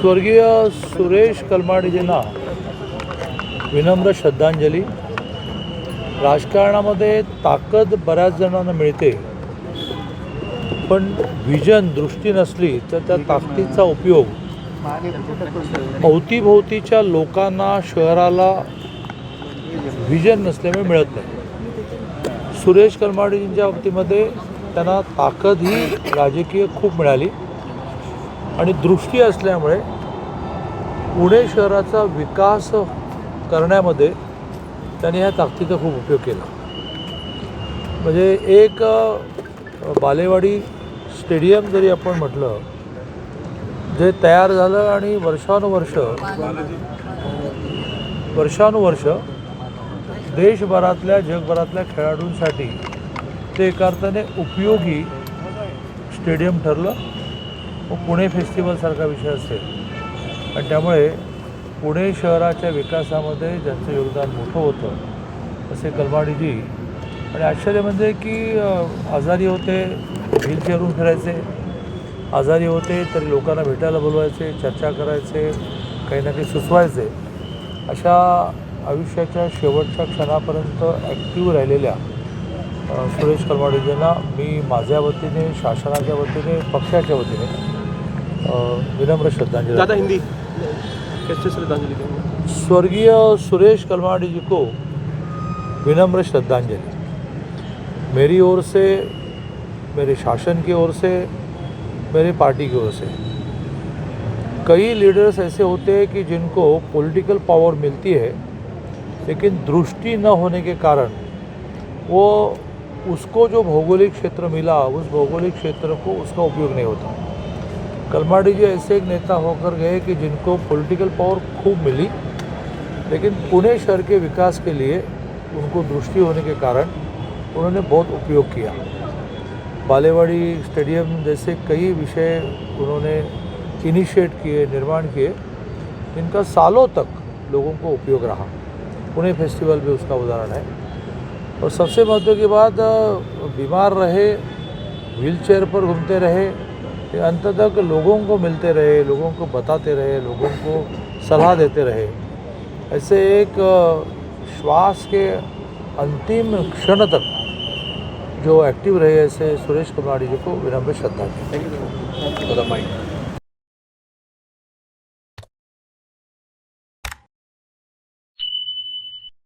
स्वर्गीय सुरेश कलमाडीजींना विनम्र श्रद्धांजली. राजकारणामध्ये ताकद बऱ्याच जणांना मिळते, पण विजन दृष्टी नसली तर त्या ताकदीचा उपयोग अवतीभोवतीच्या लोकांना, शहराला विजन नसल्यामुळे मिळत नाही. सुरेश कलमाडीजींच्या बाबतीमध्ये त्यांना ताकद ही राजकीय खूप मिळाली आणि दृष्टी असल्यामुळे पुणे शहराचा विकास करण्यामध्ये त्यांनी ह्या ताकदीचा खूप उपयोग केला. म्हणजे एक बालेवाडी स्टेडियम जरी आपण म्हटलं, जे तयार झालं आणि वर्षानुवर्ष देशभरातल्या जगभरातल्या खेळाडूंसाठी ते एका अर्थाने उपयोगी स्टेडियम ठरलं. पुणे फेस्टिवलसारखा विषय असेल आणि त्यामुळे पुणे शहराच्या विकासामध्ये ज्यांचं योगदान मोठं होतं असे कलमाडीजी. आणि आश्चर्य म्हणजे की आजारी होते, व्हीलचेअरवरून फिरायचे, आजारी होते तरी लोकांना भेटायला बोलवायचे, चर्चा करायचे, काही ना काही सुचवायचे. अशा आयुष्याच्या शेवटच्या क्षणापर्यंत ॲक्टिव्ह राहिलेल्या सुरेश कलमाडीजींना मी माझ्या वतीने, शासनाच्या वतीने, पक्षाच्या वतीने विनम्र श्रद्धांजलि. ज़्यादा हिंदी कैसे श्रद्धांजलि देंगे? स्वर्गीय सुरेश कलमाडी जी को विनम्र श्रद्धांजलि. मेरी ओर से, मेरे शासन की ओर से, मेरी पार्टी की ओर से. कई लीडर्स ऐसे होते हैं कि जिनको पॉलिटिकल पावर मिलती है, लेकिन दृष्टि न होने के कारण वो उसको जो भौगोलिक क्षेत्र मिला, उस भौगोलिक क्षेत्र को उसका उपयोग नहीं होता. कलमाडी जी ऐसे एक नेता होकर गए कि जिनको पॉलिटिकल पावर खूब मिली, लेकिन पुणे शहर के विकास के लिए उनको दृष्टि होने के कारण उन्होंने बहुत उपयोग किया. बालेवाड़ी स्टेडियम जैसे कई विषय उन्होंने इनिशिएट किए, निर्माण किए, जिनका सालों तक लोगों को उपयोग रहा. पुणे फेस्टिवल भी उसका उदाहरण है. और सबसे महत्व की बात, बीमार रहे, व्हीलचेयर पर घूमते रहे, अंत तक लोगों को मिलते रहे, लोगों को बताते रहे, लोगों को सलाह देते रहे. ऐसे एक श्वास के अंतिम क्षण तक जो एक्टिव रहे, ऐसे सुरेश कलमाडी जी को विनम्र श्रद्धांजलि. Thank you.